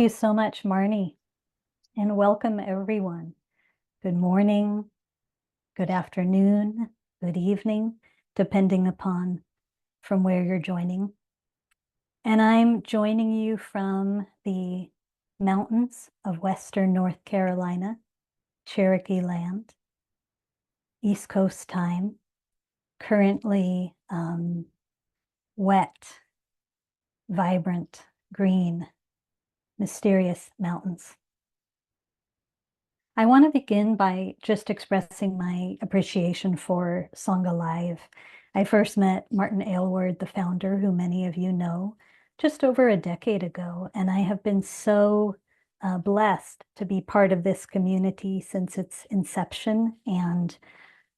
You so much, Marnie, and welcome everyone. Good morning, good afternoon, good evening, depending upon from where you're joining. And I'm joining you from the mountains of Western North Carolina, Cherokee land, East Coast time, currently wet, vibrant, green, mysterious mountains. I want to begin by just expressing my appreciation for Sangha Live. I first met Martin Aylward, the founder, who many of you know, just over a decade ago, and I have been so blessed to be part of this community since its inception, and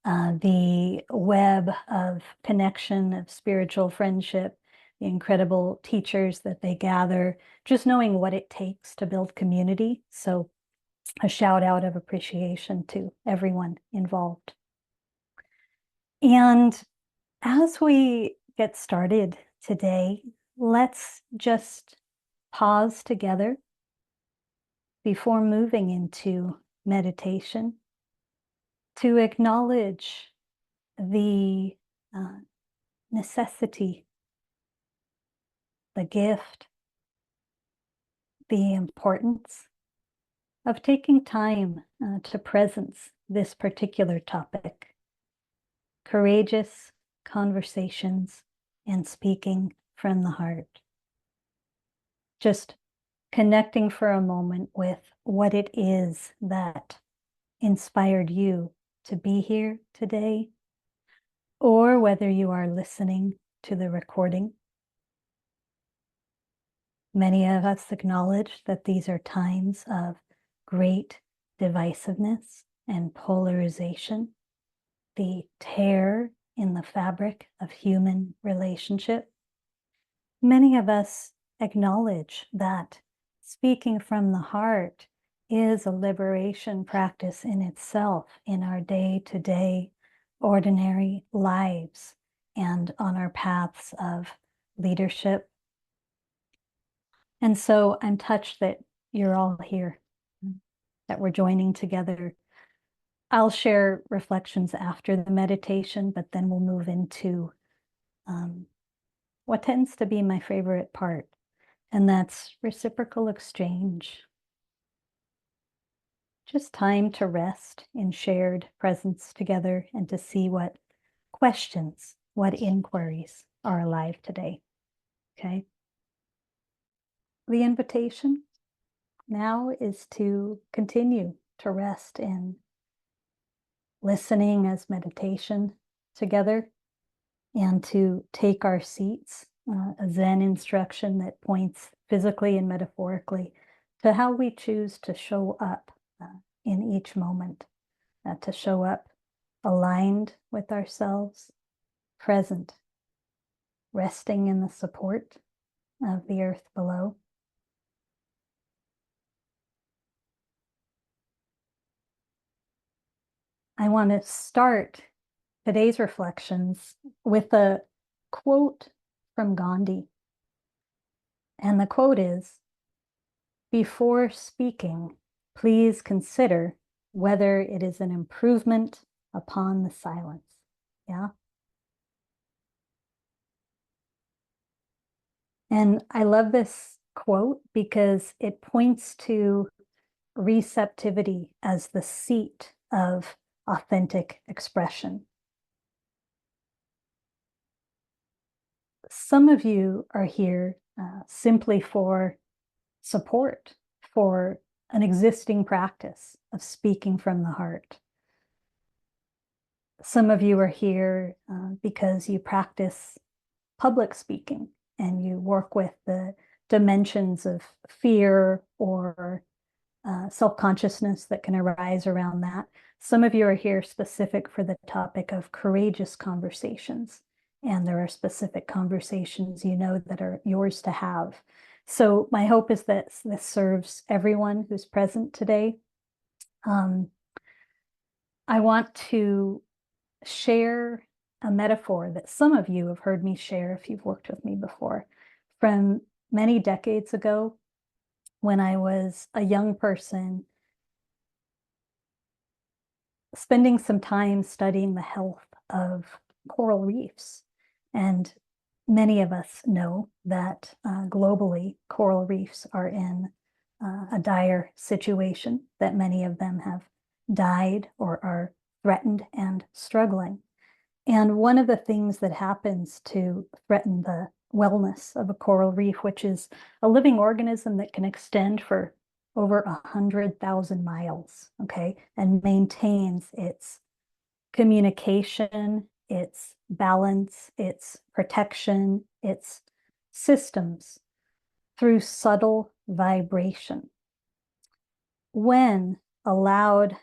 the web of connection, of spiritual friendship, the incredible teachers that they gather, just knowing what it takes to build community. So a shout out of appreciation to everyone involved. And as we get started today, let's just pause together before moving into meditation to acknowledge the necessity, the gift, the importance of taking time to presence this particular topic. Courageous conversations and speaking from the heart. Just connecting for a moment with what it is that inspired you to be here today, or whether you are listening to the recording. Many of us acknowledge that these are times of great divisiveness and polarization, the tear in the fabric of human relationship. Many of us acknowledge that speaking from the heart is a liberation practice in itself in our day-to-day ordinary lives and on our paths of leadership. And so I'm touched that you're all here, that we're joining together. I'll share reflections after the meditation, but then we'll move into what tends to be my favorite part, and that's reciprocal exchange. Just time to rest in shared presence together and to see what questions, what inquiries are alive today. Okay. The invitation now is to continue to rest in listening as meditation together and to take our seats, a Zen instruction that points physically and metaphorically to how we choose to show up in each moment, to show up aligned with ourselves, present, resting in the support of the earth below. I want to start today's reflections with a quote from Gandhi. And the quote is, "Before speaking, please consider whether it is an improvement upon the silence." Yeah. And I love this quote because it points to receptivity as the seat of authentic expression. Some of you are here simply for support, for an existing practice of speaking from the heart. Some of you are here because you practice public speaking and you work with the dimensions of fear or self-consciousness that can arise around that. Some of you are here specific for the topic of courageous conversations, and there are specific conversations you know that are yours to have. So my hope is that this serves everyone who's present today. I want to share a metaphor that some of you have heard me share if you've worked with me before, from many decades ago. when I was a young person, spending some time studying the health of coral reefs. And many of us know that globally, coral reefs are in a dire situation, that many of them have died or are threatened and struggling. And one of the things that happens to threaten the wellness of a coral reef, which is a living organism that can extend for over 100,000 miles, okay, and maintains its communication, its balance, its protection, its systems through subtle vibration. When a loud,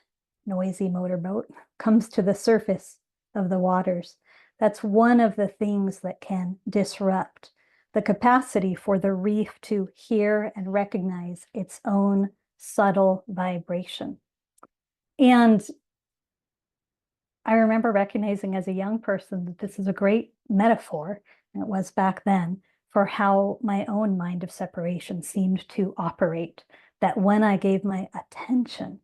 noisy motorboat comes to the surface of the waters, that's one of the things that can disrupt the capacity for the reef to hear and recognize its own subtle vibration. And I remember recognizing as a young person that this is a great metaphor, and it was back then, for how my own mind of separation seemed to operate. That when I gave my attention,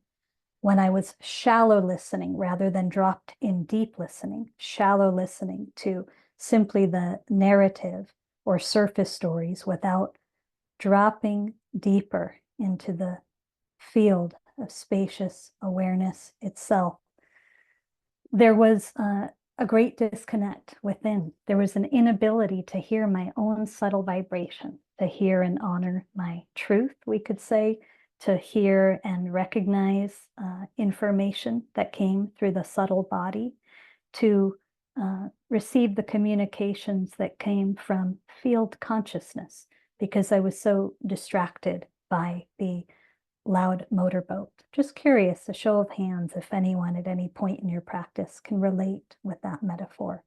when I was shallow listening rather than dropped in deep listening, shallow listening to simply the narrative or surface stories without dropping deeper into the field of spacious awareness itself, there was a great disconnect within. There was an inability to hear my own subtle vibration, to hear and honor my truth, we could say, to hear and recognize information that came through the subtle body, to receive the communications that came from field consciousness, because I was so distracted by the loud motorboat. Just curious, a show of hands, if anyone at any point in your practice can relate with that metaphor.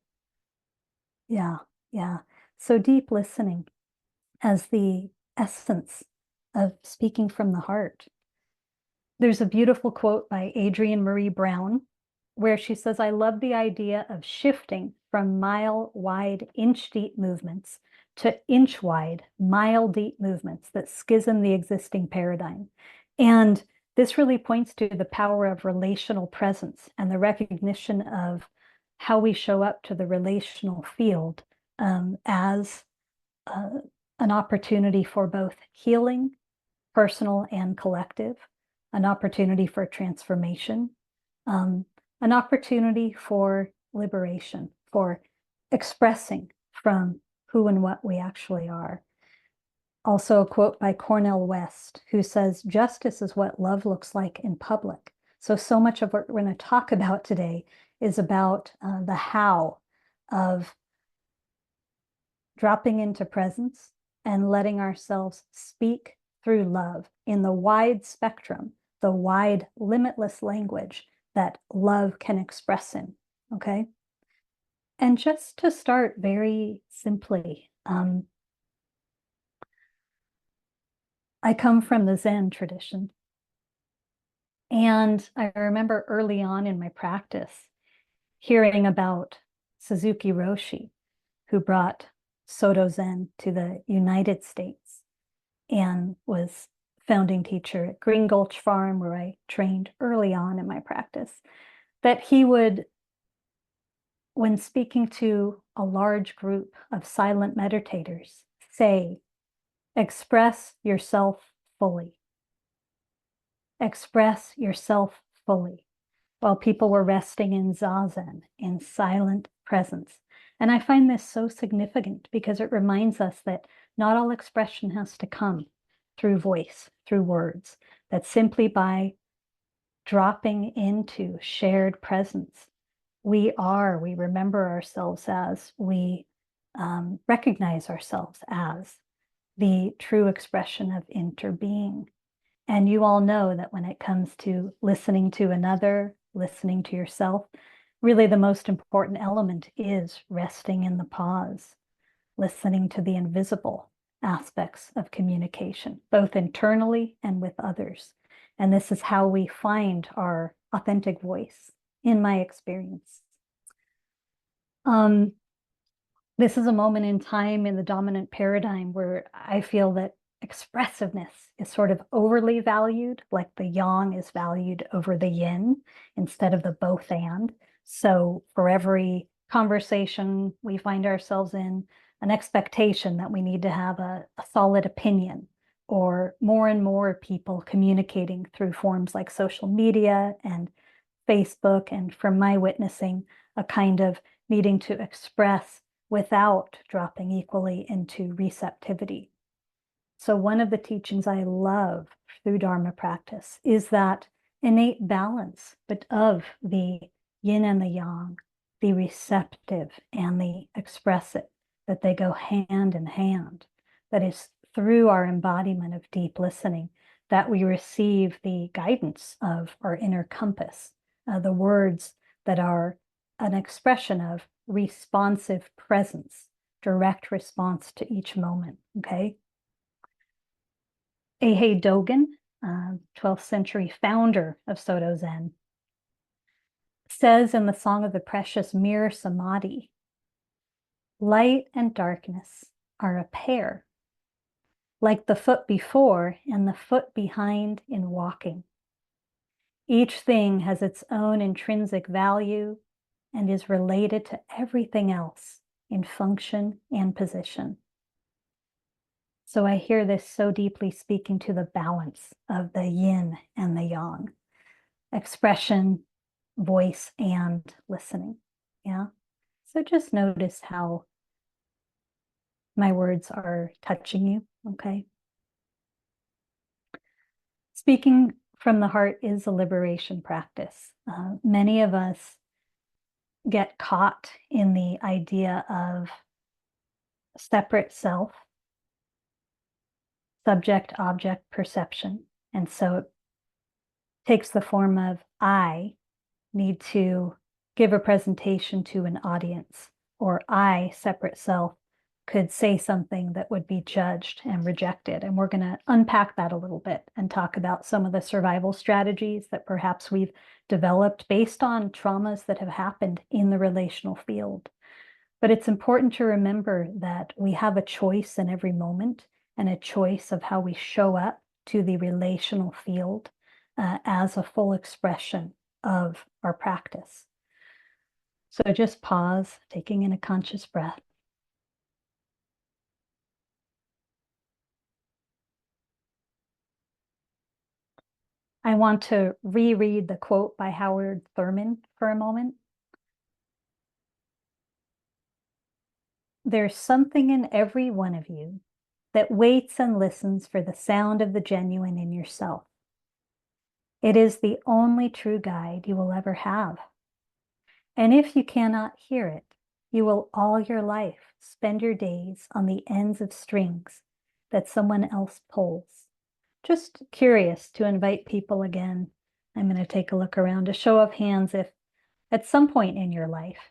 Yeah, yeah. So deep listening as the essence of speaking from the heart. There's a beautiful quote by Adrienne Marie Brown where she says, I love the idea of shifting from mile-wide, inch-deep movements to inch-wide, mile-deep movements that schism the existing paradigm. And this really points to the power of relational presence and the recognition of how we show up to the relational field as an opportunity for both healing, personal and collective, an opportunity for transformation, um, an opportunity for liberation, for expressing from who and what we actually are. Also, a quote by Cornel West, who says, justice is what love looks like in public. So much of what we're going to talk about today is about the how of dropping into presence and letting ourselves speak through love in the wide spectrum, the wide, limitless language that love can express in, okay? And just to start very simply, I come from the Zen tradition. And I remember early on in my practice hearing about Suzuki Roshi, who brought Soto Zen to the United States and was founding teacher at Green Gulch Farm, where I trained early on in my practice, that he would, when speaking to a large group of silent meditators, say, express yourself fully. Express yourself fully, while people were resting in zazen, in silent presence. And I find this so significant because it reminds us that not all expression has to come through voice, through words, that simply by dropping into shared presence, we remember ourselves as, we recognize ourselves as the true expression of interbeing. And you all know that when it comes to listening to another, listening to yourself, really the most important element is resting in the pause, listening to the invisible aspects of communication, both internally and with others. And this is how we find our authentic voice, in my experience. This is a moment in time in the dominant paradigm where I feel that expressiveness is sort of overly valued, like the yang is valued over the yin instead of the both and. So for every conversation we find ourselves in, an expectation that we need to have a solid opinion, or more and more people communicating through forms like social media and Facebook, and from my witnessing, a kind of needing to express without dropping equally into receptivity. So one of the teachings I love through Dharma practice is that innate balance, but of the yin and the yang, the receptive and the expressive, that they go hand in hand. That is through our embodiment of deep listening that we receive the guidance of our inner compass, the words that are an expression of responsive presence, direct response to each moment, okay? Eihei Dogen, 12th century founder of Soto Zen, says in the Song of the Precious Mirror Samadhi, light and darkness are a pair, like the foot before and the foot behind in walking. Each thing has its own intrinsic value and is related to everything else in function and position. So I hear this so deeply speaking to the balance of the yin and the yang, expression, voice, and listening. Yeah. So just notice how my words are touching you. Okay. Speaking from the heart is a liberation practice. Many of us get caught in the idea of separate self, subject object perception. And so it takes the form of I need to give a presentation to an audience, or I, separate self, could say something that would be judged and rejected. And we're going to unpack that a little bit and talk about some of the survival strategies that perhaps we've developed based on traumas that have happened in the relational field. But it's important to remember that we have a choice in every moment, and a choice of how we show up to the relational field as a full expression of our practice. So just pause, taking in a conscious breath. I want to reread the quote by Howard Thurman for a moment. There's something in every one of you that waits and listens for the sound of the genuine in yourself. It is the only true guide you will ever have. And if you cannot hear it, you will all your life spend your days on the ends of strings that someone else pulls. Just curious to invite people again. I'm going to take a look around, a show of hands, if at some point in your life,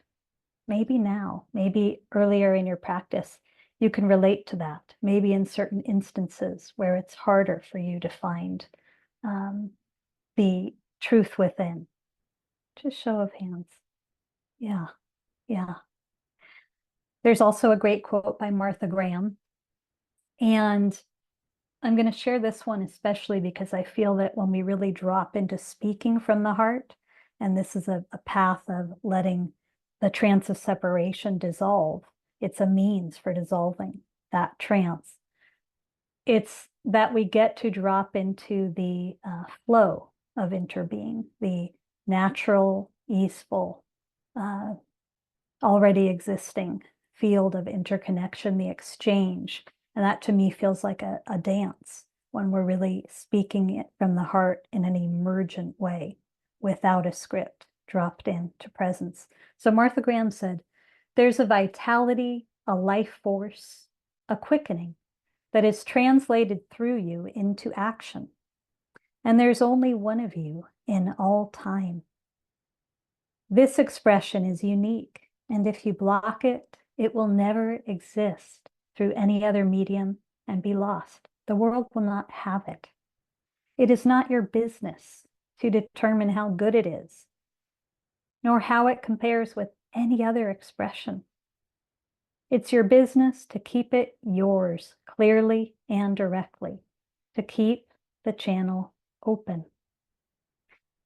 maybe now, maybe earlier in your practice, you can relate to that. Maybe in certain instances where it's harder for you to find the truth within. Just show of hands. Yeah, yeah. There's also a great quote by Martha Graham. And I'm going to share this one especially because I feel that when we really drop into speaking from the heart, and this is a path of letting the trance of separation dissolve, it's a means for dissolving that trance. It's that we get to drop into the flow of interbeing, the natural, easeful, already existing field of interconnection, the exchange. And that to me feels like a dance when we're really speaking it from the heart in an emergent way without a script dropped into presence. So Martha Graham said, there's a vitality, a life force, a quickening that is translated through you into action. And there's only one of you in all time. This expression is unique. And if you block it, it will never exist through any other medium and be lost. The world will not have it. It is not your business to determine how good it is, nor how it compares with any other expression. It's your business to keep it yours clearly and directly, to keep the channel open.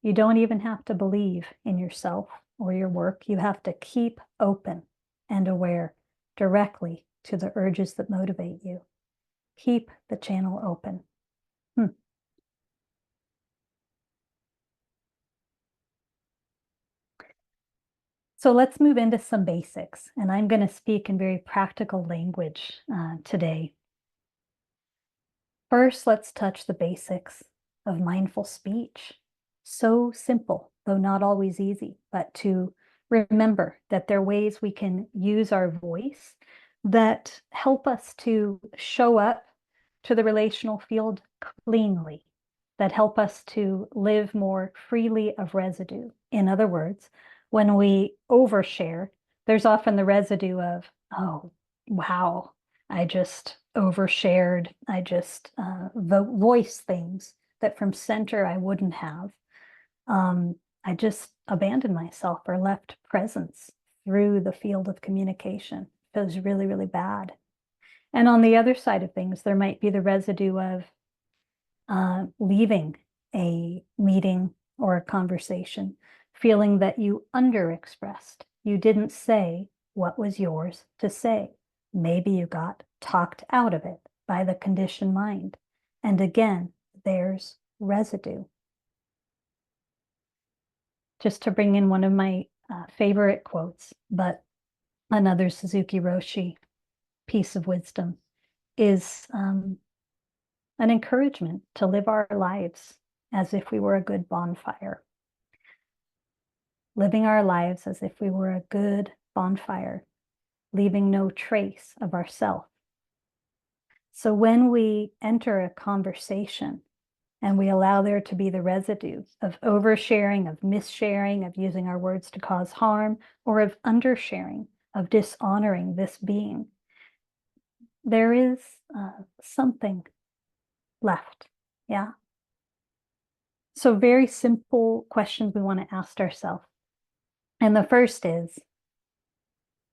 You don't even have to believe in yourself or your work. You have to keep open and aware directly to the urges that motivate you. Keep the channel open. So let's move into some basics. And I'm going to speak in very practical language today. First, let's touch the basics of mindful speech. So simple, though not always easy, but to remember that there are ways we can use our voice that help us to show up to the relational field cleanly, that help us to live more freely of residue. In other words, when we overshare, there's often the residue of, oh, wow, I just overshared. I just voiced things that from center I wouldn't have. I just abandoned myself or left presence through the field of communication. It was really, really bad. And on the other side of things, there might be the residue of leaving a meeting or a conversation, feeling that you underexpressed. You didn't say what was yours to say. Maybe you got talked out of it by the conditioned mind. And again, there's residue. Just to bring in one of my favorite quotes, but another Suzuki Roshi piece of wisdom is an encouragement to live our lives as if we were a good bonfire. Living our lives as if we were a good bonfire, leaving no trace of ourself. So when we enter a conversation and we allow there to be the residue of oversharing, of missharing, of using our words to cause harm, or of undersharing, of dishonoring this being, there is something left. Yeah. So very simple questions we want to ask ourselves. And the first is,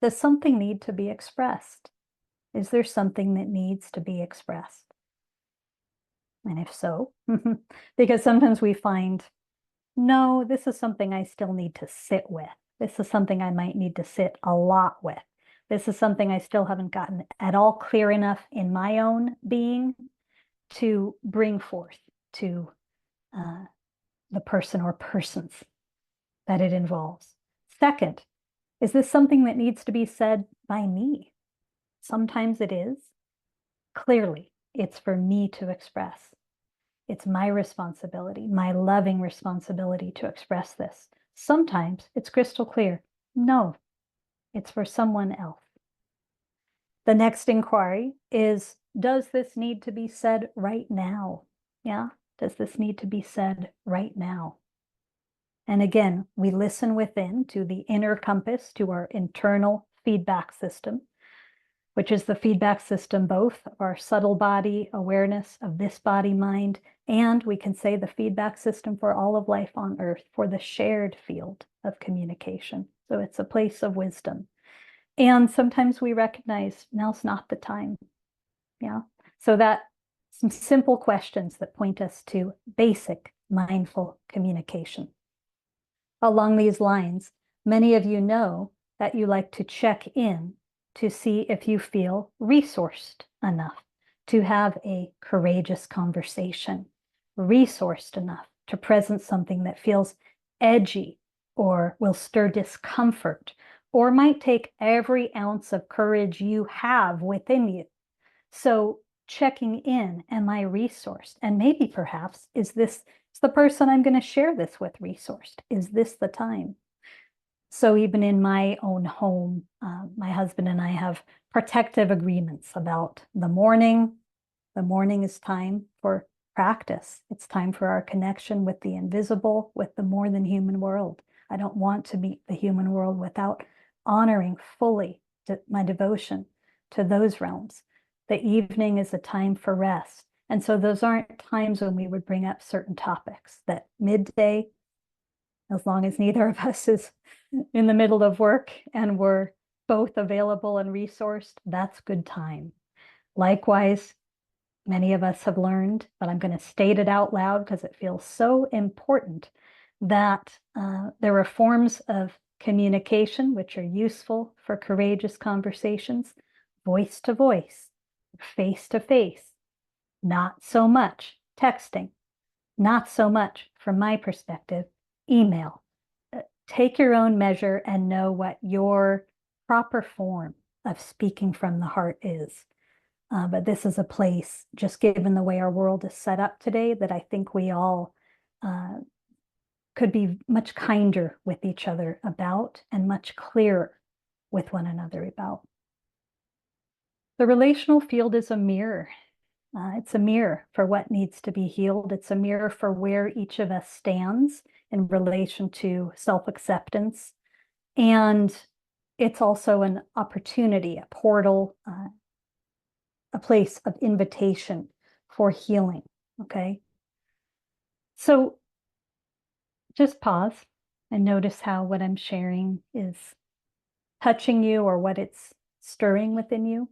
does something need to be expressed? Is there something that needs to be expressed? And if so, because sometimes we find, no, this is something I still need to sit with. This is something I might need to sit a lot with. This is something I still haven't gotten at all clear enough in my own being to bring forth to the person or persons that it involves. Second, is this something that needs to be said by me? Sometimes it is. Clearly, it's for me to express. It's my responsibility, my loving responsibility to express this. Sometimes it's crystal clear. No, it's for someone else. The next inquiry is, does this need to be said right now? Yeah, does this need to be said right now? And again, we listen within to the inner compass, to our internal feedback system, which is the feedback system both of our subtle body awareness of this body mind, and we can say the feedback system for all of life on earth, for the shared field of communication. So it's a place of wisdom. And sometimes we recognize now's not the time. Yeah. So that some simple questions that point us to basic mindful communication. Along these lines, many of you know that you like to check in to see if you feel resourced enough to have a courageous conversation, resourced enough to present something that feels edgy or will stir discomfort or might take every ounce of courage you have within you. So checking in, am I resourced? And maybe perhaps, is the person I'm going to share this with resourced? Is this the time? So even in my own home, my husband and I have protective agreements about the morning. The morning is time for practice. It's time for our connection with the invisible, with the more than human world. I don't want to meet the human world without honoring fully my devotion to those realms. The evening is a time for rest. And so those aren't times when we would bring up certain topics. That midday, as long as neither of us is in the middle of work and we're both available and resourced, that's good time. Likewise, many of us have learned, but I'm going to state it out loud because it feels so important that there are forms of communication which are useful for courageous conversations, voice to voice, face to face, not so much texting, not so much, from my perspective, email. Take your own measure and know what your proper form of speaking from the heart is. But this is a place, just given the way our world is set up today, that I think we all could be much kinder with each other about and much clearer with one another about. The relational field is a mirror. It's a mirror for what needs to be healed. It's a mirror for where each of us stands in relation to self-acceptance. And it's also an opportunity, a portal, a place of invitation for healing. Okay. So just pause and notice how what I'm sharing is touching you or what it's stirring within you.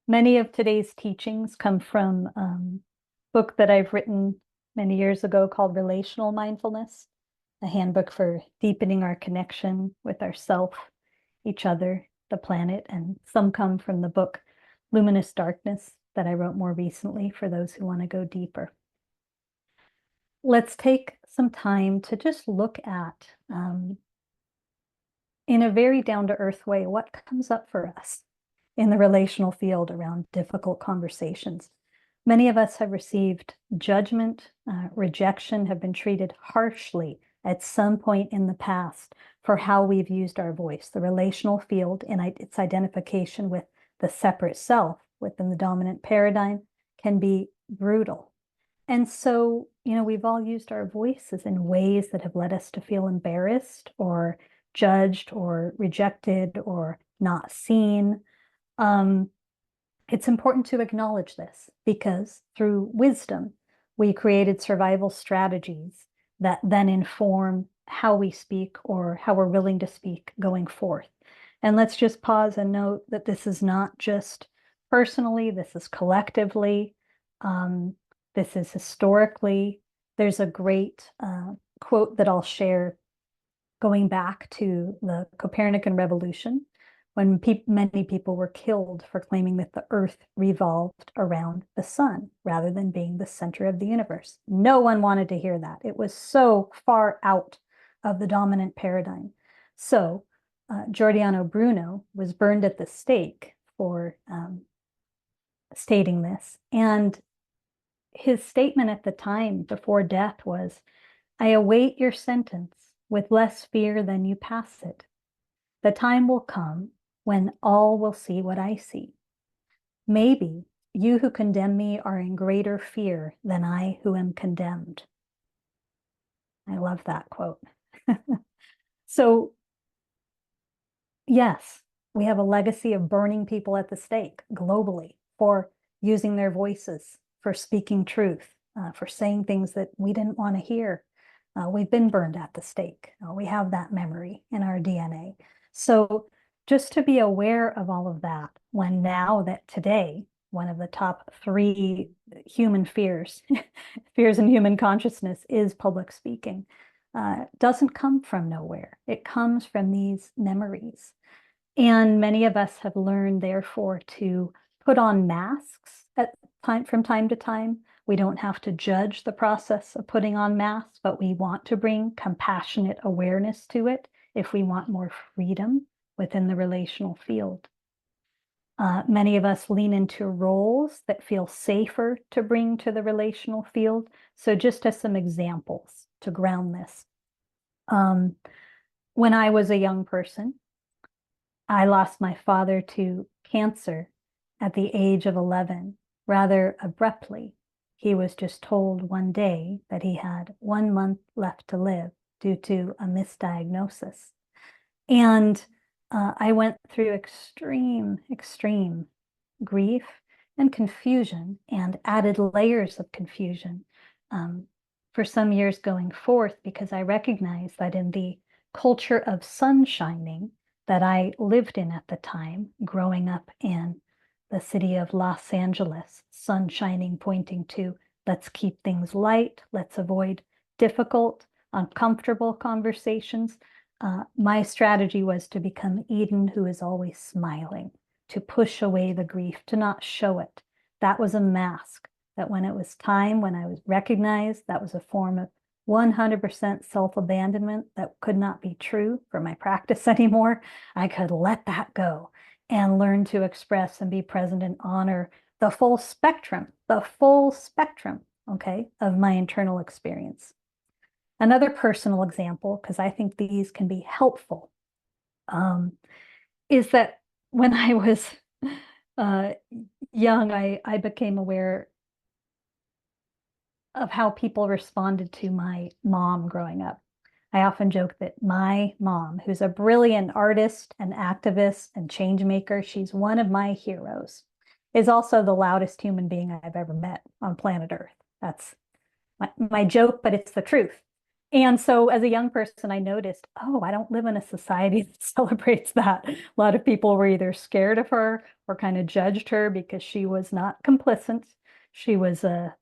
Many of today's teachings come from a book that I've written many years ago called Relational Mindfulness, a handbook for deepening our connection with ourself, each other, the planet, and some come from the book Luminous Darkness that I wrote more recently for those who want to go deeper. Let's take some time to just look at, in a very down-to-earth way, what comes up for us in the relational field around difficult conversations. Many of us have received judgment, rejection, have been treated harshly at some point in the past for how we've used our voice. The relational field and its identification with the separate self within the dominant paradigm can be brutal. And so, we've all used our voices in ways that have led us to feel embarrassed or judged or rejected or not seen. It's important to acknowledge this because through wisdom, we created survival strategies that then inform how we speak or how we're willing to speak going forth. And let's just pause and note that this is not just personally, this is collectively, this is historically. There's a great quote that I'll share going back to the Copernican revolution, when many people were killed for claiming that the earth revolved around the sun rather than being the center of the universe. No one wanted to hear that. It was so far out of the dominant paradigm. So Giordano Bruno was burned at the stake for stating this. And his statement at the time before death was, "I await your sentence with less fear than you pass it. The time will come when all will see what I see. Maybe you who condemn me are in greater fear than I who am condemned." I love that quote. So, yes, we have a legacy of burning people at the stake globally for using their voices, for speaking truth, for saying things that we didn't want to hear. We've been burned at the stake. We have that memory in our DNA. So just to be aware of all of that, when now that today, one of the top 3 human fears, fears in human consciousness is public speaking, doesn't come from nowhere. It comes from these memories. And many of us have learned, therefore, to put on masks from time to time. We don't have to judge the process of putting on masks, but we want to bring compassionate awareness to it if we want more freedom within the relational field. Many of us lean into roles that feel safer to bring to the relational field. So just as some examples to ground this. When I was a young person, I lost my father to cancer at the age of 11, rather abruptly. He was just told one day that he had 1 month left to live due to a misdiagnosis. And I went through extreme grief and confusion and added layers of confusion for some years going forth, because I recognized that in the culture of sun shining that I lived in at the time, growing up in the city of Los Angeles, sun shining pointing to let's keep things light, let's avoid difficult, uncomfortable conversations. My strategy was to become Eden, who is always smiling, to push away the grief, to not show it. That was a mask that when it was time, when I was recognized, that was a form of 100% self-abandonment that could not be true for my practice anymore. I could let that go and learn to express and be present and honor the full spectrum, okay, of my internal experience. Another personal example, because I think these can be helpful, is that when I was young, I became aware of how people responded to my mom growing up. I often joke that my mom, who's a brilliant artist and activist and change maker, she's one of my heroes, is also the loudest human being I've ever met on planet Earth. That's my joke, but it's the truth. And so as a young person, I noticed, oh, I don't live in a society that celebrates that. A lot of people were either scared of her or kind of judged her because she was not complicit. She was a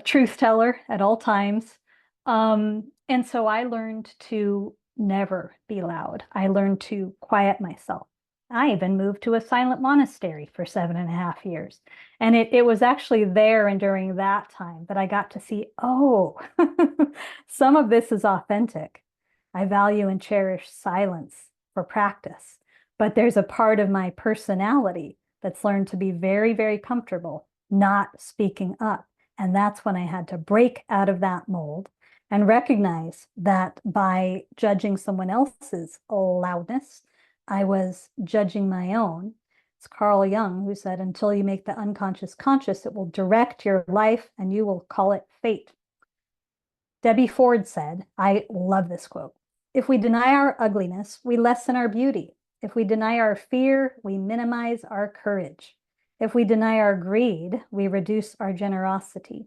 truth teller at all times. And so I learned to never be loud. I learned to quiet myself. I even moved to a silent monastery for 7.5 years. And it was actually there and during that time that I got to see, oh, some of this is authentic. I value and cherish silence for practice. But there's a part of my personality that's learned to be very, very comfortable not speaking up. And that's when I had to break out of that mold and recognize that by judging someone else's loudness, I was judging my own. It's Carl Jung who said, until you make the unconscious conscious, it will direct your life and you will call it fate. Debbie Ford said, I love this quote, if we deny our ugliness, we lessen our beauty. If we deny our fear, we minimize our courage. If we deny our greed, we reduce our generosity.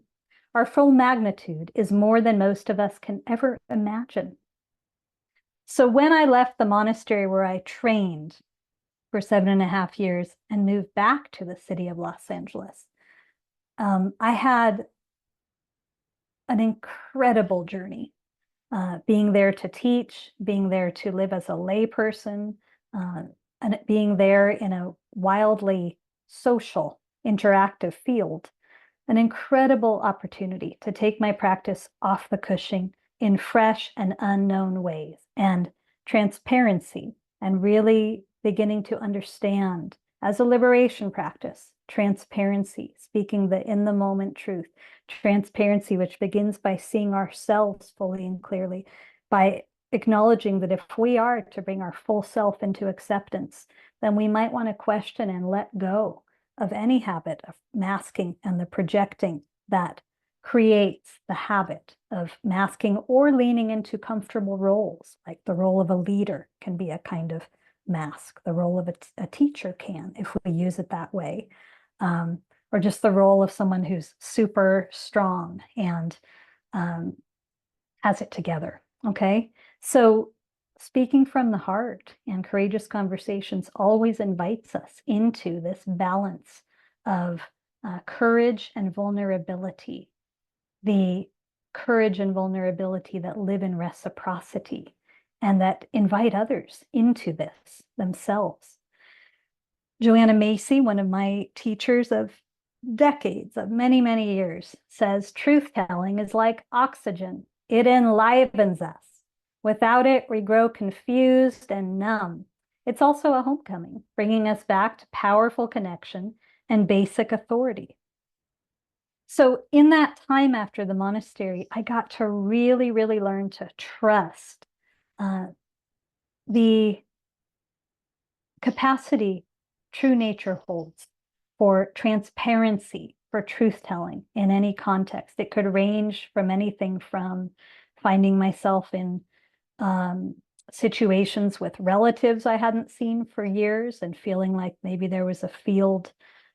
Our full magnitude is more than most of us can ever imagine. So when I left the monastery where I trained for 7.5 years and moved back to the city of Los Angeles, I had an incredible journey, being there to teach, being there to live as a layperson, and being there in a wildly social, interactive field, an incredible opportunity to take my practice off the cushion in fresh and unknown ways, and transparency, and really beginning to understand as a liberation practice, transparency, speaking the in the moment truth, transparency, which begins by seeing ourselves fully and clearly, by acknowledging that if we are to bring our full self into acceptance, then we might want to question and let go of any habit of masking and the projecting that creates the habit of masking or leaning into comfortable roles, like the role of a leader can be a kind of mask. The role of a teacher can, if we use it that way, or just the role of someone who's super strong and has it together. Okay, so speaking from the heart and courageous conversations always invites us into this balance of courage and vulnerability, the courage and vulnerability that live in reciprocity and that invite others into this themselves. Joanna Macy, one of my teachers of decades, of many, many years, says truth-telling is like oxygen. It enlivens us. Without it, we grow confused and numb. It's also a homecoming, bringing us back to powerful connection and basic authority. So in that time after the monastery, I got to really, really learn to trust the capacity true nature holds for transparency, for truth-telling in any context. It could range from anything from finding myself in situations with relatives I hadn't seen for years and feeling like maybe there was a field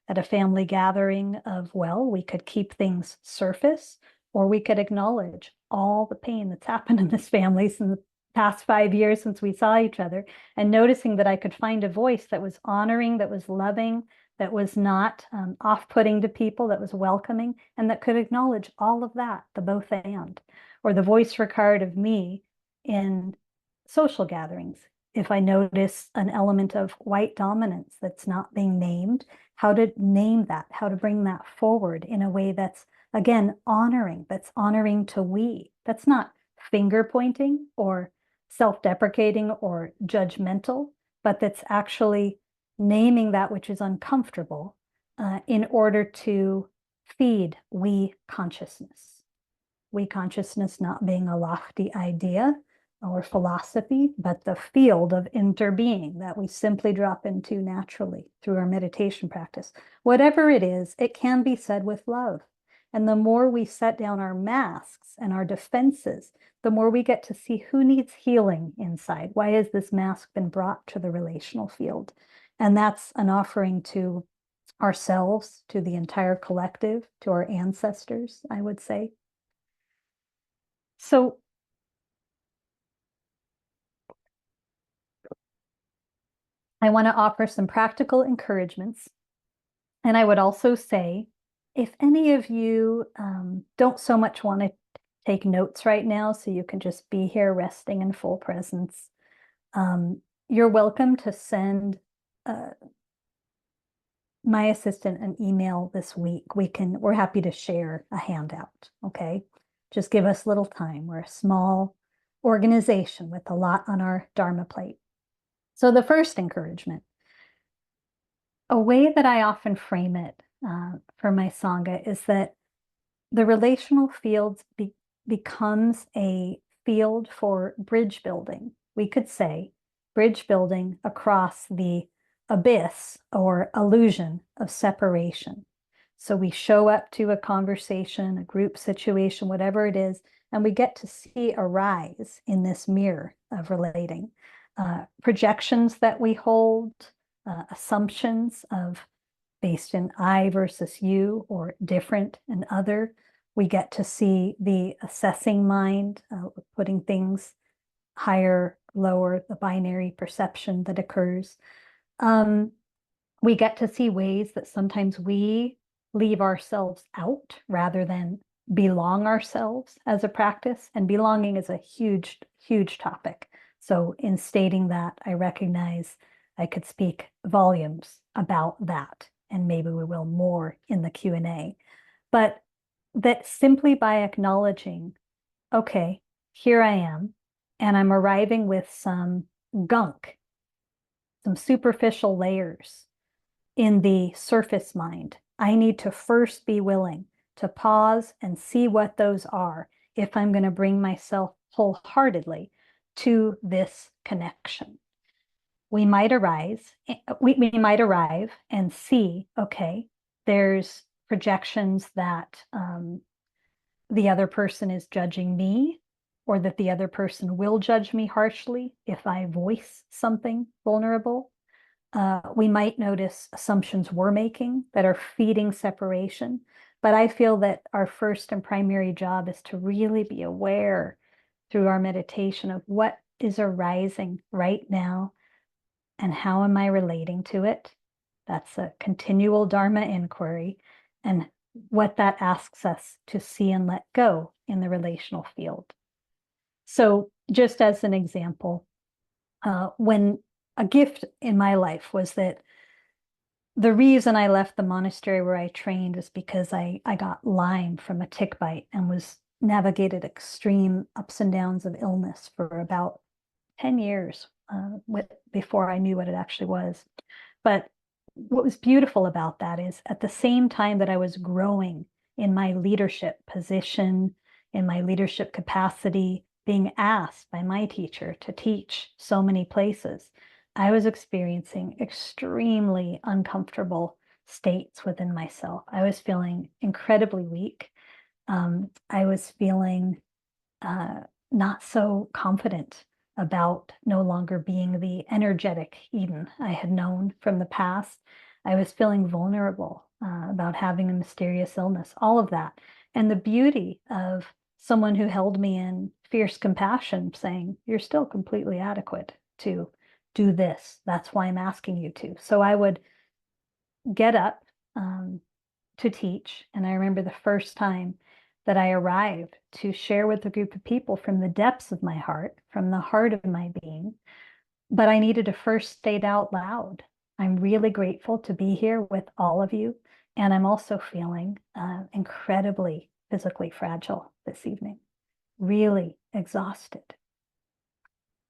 at a family gathering of, well, we could keep things surface, or we could acknowledge all the pain that's happened in this family since the past 5 years since we saw each other, and noticing that I could find a voice that was honoring, that was loving, that was not off-putting to people, that was welcoming, and that could acknowledge all of that, the both and, or the voice record of me in social gatherings. If I notice an element of white dominance that's not being named, how to name that, how to bring that forward in a way that's, again, honoring, that's honoring to we. That's not finger pointing or self-deprecating or judgmental, but that's actually naming that which is uncomfortable in order to feed we consciousness. We consciousness not being a lofty idea or philosophy, but the field of interbeing that we simply drop into naturally through our meditation practice. Whatever it is, it can be said with love. And the more we set down our masks and our defenses, the more we get to see who needs healing inside. Why has this mask been brought to the relational field? And that's an offering to ourselves, to the entire collective, to our ancestors, I would say. So I want to offer some practical encouragements. And I would also say, if any of you don't so much want to take notes right now, so you can just be here resting in full presence, you're welcome to send my assistant an email this week. We're happy to share a handout, okay? Just give us a little time. We're a small organization with a lot on our Dharma plate. So the first encouragement, a way that I often frame it for my Sangha is that the relational field becomes a field for bridge building. We could say bridge building across the abyss or illusion of separation. So we show up to a conversation, a group situation, whatever it is, and we get to see arise in this mirror of relating. Projections that we hold, assumptions of based in I versus you or different and other. We get to see the assessing mind, putting things higher, lower, the binary perception that occurs. We get to see ways that sometimes we leave ourselves out rather than belong ourselves as a practice. And belonging is a huge, huge topic. So in stating that, I recognize I could speak volumes about that, and maybe we will more in the Q&A. But that simply by acknowledging, okay, here I am, and I'm arriving with some gunk, some superficial layers in the surface mind. I need to first be willing to pause and see what those are if I'm going to bring myself wholeheartedly to this connection. We might arrive and see, okay, there's projections that the other person is judging me, or that the other person will judge me harshly if I voice something vulnerable. We might notice assumptions we're making that are feeding separation. But I feel that our first and primary job is to really be aware through our meditation of what is arising right now and how am I relating to it. That's a continual Dharma inquiry, and what that asks us to see and let go in the relational field. So just as an example, when a gift in my life was that the reason I left the monastery where I trained was because I got Lyme from a tick bite and was navigated extreme ups and downs of illness for about 10 years before I knew what it actually was. But what was beautiful about that is at the same time that I was growing in my leadership position, in my leadership capacity, being asked by my teacher to teach so many places, I was experiencing extremely uncomfortable states within myself. I was feeling incredibly weak. I was feeling not so confident about no longer being the energetic Eden I had known from the past. I was feeling vulnerable about having a mysterious illness, all of that. And the beauty of someone who held me in fierce compassion saying, you're still completely adequate to do this. That's why I'm asking you to. So I would get up to teach. And I remember the first time that I arrived to share with a group of people from the depths of my heart, from the heart of my being. But I needed to first state out loud, I'm really grateful to be here with all of you. And I'm also feeling incredibly physically fragile this evening, really exhausted.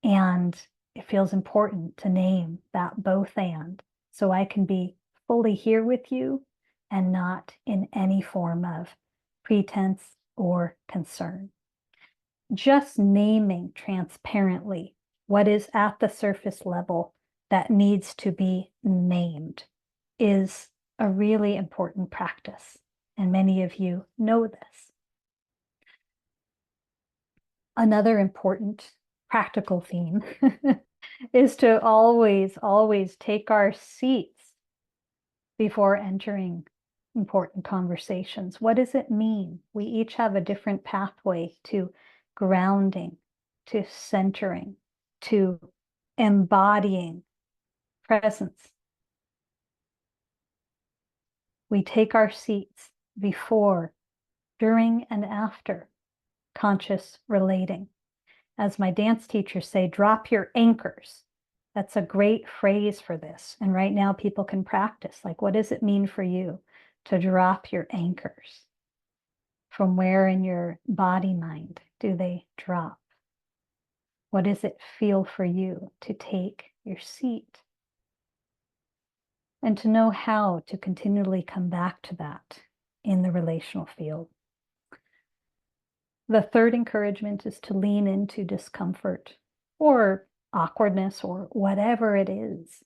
And it feels important to name that both and, so I can be fully here with you and not in any form of pretense or concern. Just naming transparently what is at the surface level that needs to be named is a really important practice. And many of you know this. Another important practical theme is to always, always take our seats before entering important conversations. What does it mean? We each have a different pathway to grounding, to centering, to embodying presence. We take our seats before, during, and after conscious relating. As my dance teachers say, drop your anchors. That's a great phrase for this. And right now people can practice. Like, what does it mean for you to drop your anchors? From where in your body mind do they drop? What does it feel for you to take your seat? And to know how to continually come back to that in the relational field. The third encouragement is to lean into discomfort or awkwardness or whatever it is.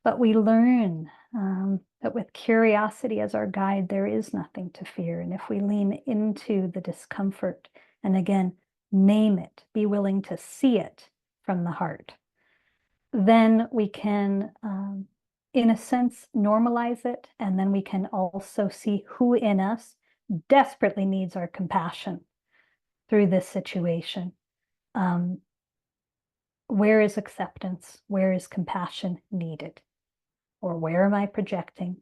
But we learn that with curiosity as our guide, there is nothing to fear. And if we lean into the discomfort and again, name it, be willing to see it from the heart, then we can, in a sense, normalize it. And then we can also see who in us desperately needs our compassion through this situation. Where is acceptance? Where is compassion needed? Or where am I projecting?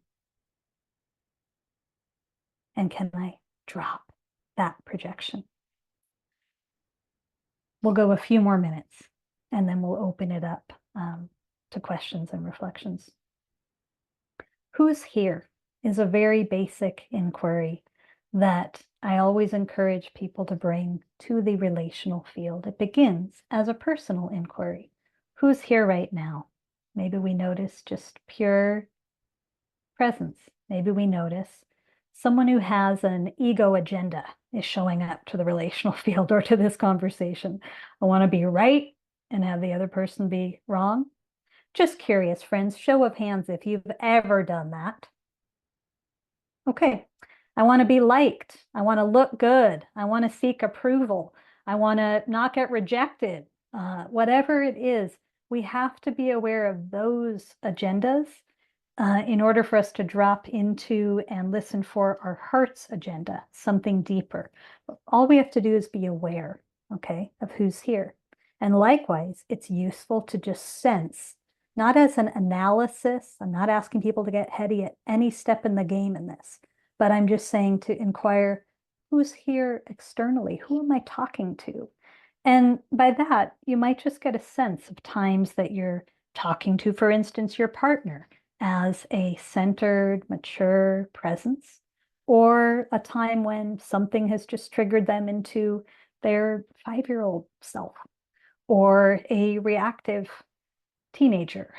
And can I drop that projection? We'll go a few more minutes and then we'll open it up to questions and reflections. Who's here is a very basic inquiry that I always encourage people to bring to the relational field. It begins as a personal inquiry. Who's here right now? Maybe we notice just pure presence. Maybe we notice someone who has an ego agenda is showing up to the relational field or to this conversation. I want to be right and have the other person be wrong. Just curious, friends, show of hands if you've ever done that. Okay, I want to be liked. I want to look good. I want to seek approval. I want to not get rejected. Whatever it is, we have to be aware of those agendas in order for us to drop into and listen for our heart's agenda, something deeper. All we have to do is be aware, okay, of who's here. And likewise, it's useful to just sense, not as an analysis. I'm not asking people to get heady at any step in the game in this, but I'm just saying to inquire, who's here externally? Who am I talking to? And by that, you might just get a sense of times that you're talking to, for instance, your partner as a centered, mature presence, or a time when something has just triggered them into their 5-year-old self or a reactive teenager.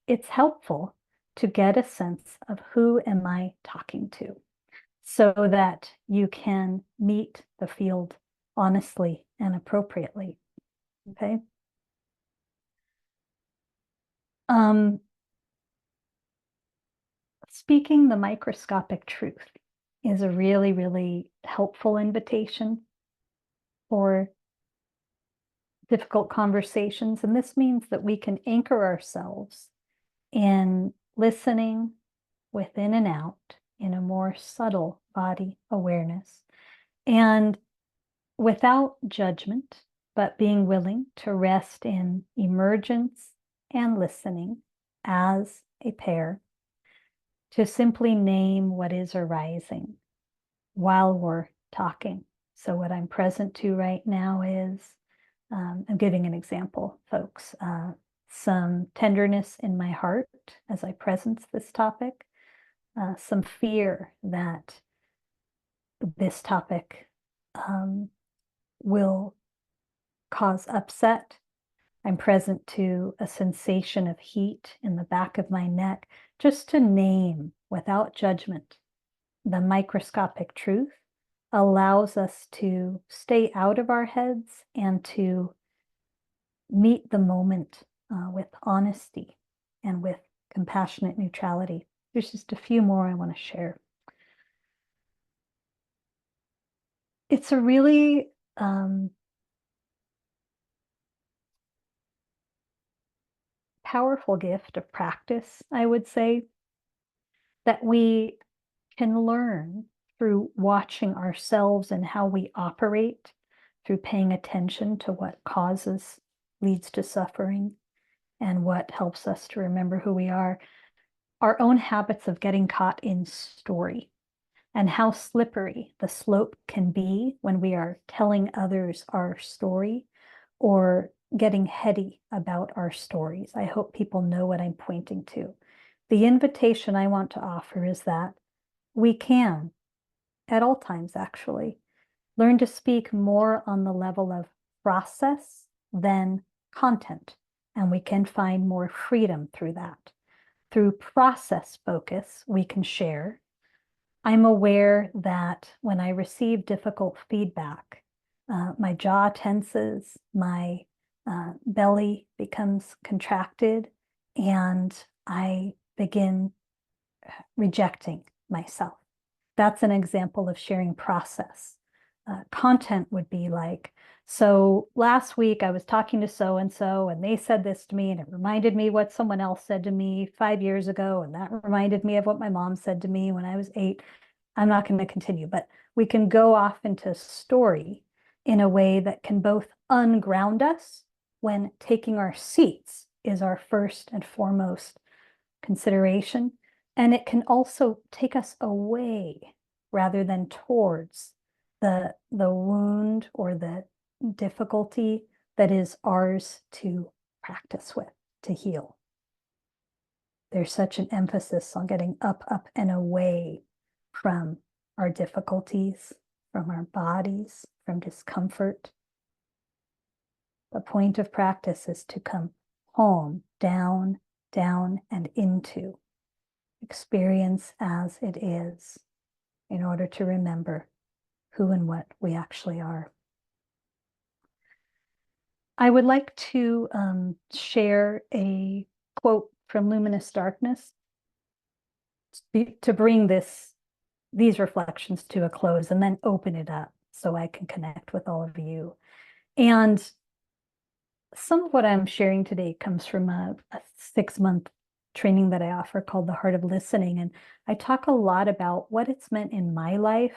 It's helpful to get a sense of who am I talking to so that you can meet the field honestly and appropriately. Okay. Speaking the microscopic truth is a really, really helpful invitation for difficult conversations. And this means that we can anchor ourselves in listening within and out in a more subtle body awareness. And without judgment, but being willing to rest in emergence and listening as a pair, to simply name what is arising while we're talking. So, what I'm present to right now is, I'm giving an example, folks, some tenderness in my heart as I presence this topic, some fear that this topic will cause upset. I'm present to a sensation of heat in the back of my neck, just to name without judgment the microscopic truth allows us to stay out of our heads and to meet the moment with honesty and with compassionate neutrality. There's just a few more I want to share. It's a really powerful gift of practice, I would say, that we can learn through watching ourselves and how we operate, through paying attention to what causes, leads to suffering, and what helps us to remember who we are, our own habits of getting caught in story, and how slippery the slope can be when we are telling others our story or getting heady about our stories. I hope people know what I'm pointing to. The invitation I want to offer is that we can, at all times actually, learn to speak more on the level of process than content. And we can find more freedom through that. Through process focus, we can share. I'm aware that when I receive difficult feedback, my jaw tenses, my belly becomes contracted, and I begin rejecting myself. That's an example of sharing process. Content would be like, so last week I was talking to so-and-so and they said this to me and it reminded me what someone else said to me 5 years ago, and that reminded me of what my mom said to me when I was 8. I'm not going to continue, but we can go off into story in a way that can both unground us when taking our seats is our first and foremost consideration, and it can also take us away rather than towards the wound or the difficulty that is ours to practice with, to heal. There's such an emphasis on getting up, up, and away from our difficulties, from our bodies, from discomfort. The point of practice is to come home, down, down, and into experience as it is, in order to remember who and what we actually are. I would like to share a quote from Luminous Darkness to bring these reflections to a close and then open it up so I can connect with all of you. And some of what I'm sharing today comes from a 6-month training that I offer called The Heart of Listening. And I talk a lot about what it's meant in my life,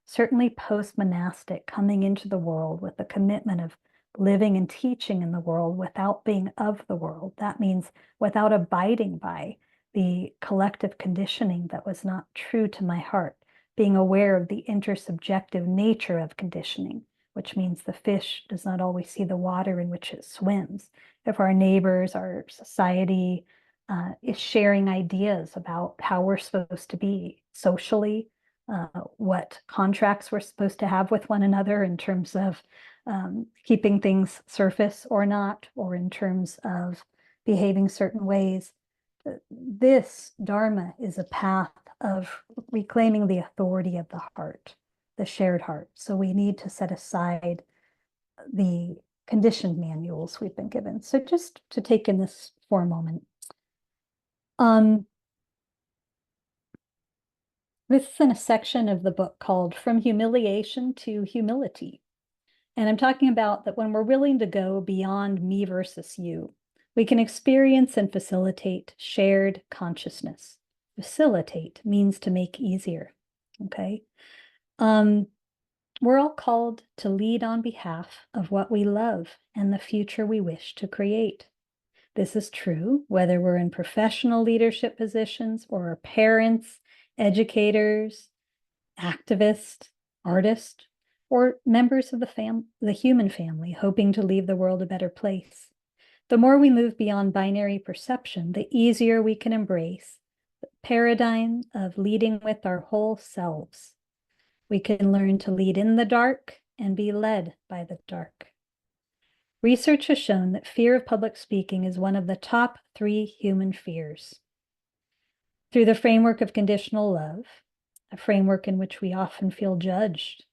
certainly post-monastic, coming into the world with the commitment of living and teaching in the world without being of the world. That means without abiding by the collective conditioning that was not true to my heart, being aware of the intersubjective nature of conditioning, which means the fish does not always see the water in which it swims. If our neighbors, our society is sharing ideas about how we're supposed to be socially, what contracts we're supposed to have with one another in terms of keeping things surface or not, or in terms of behaving certain ways. This Dharma is a path of reclaiming the authority of the heart, the shared heart. So we need to set aside the conditioned manuals we've been given. So just to take in this for a moment. This is in a section of the book called From Humiliation to Humility. And I'm talking about that when we're willing to go beyond me versus you, we can experience and facilitate shared consciousness. Facilitate means to make easier, okay? We're all called to lead on behalf of what we love and the future we wish to create. This is true whether we're in professional leadership positions or are parents, educators, activists, artists, or members of the human family hoping to leave the world a better place. The more we move beyond binary perception, the easier we can embrace the paradigm of leading with our whole selves. We can learn to lead in the dark and be led by the dark. Research has shown that fear of public speaking is one of the top 3 human fears. Through the framework of conditional love, a framework in which we often feel judged,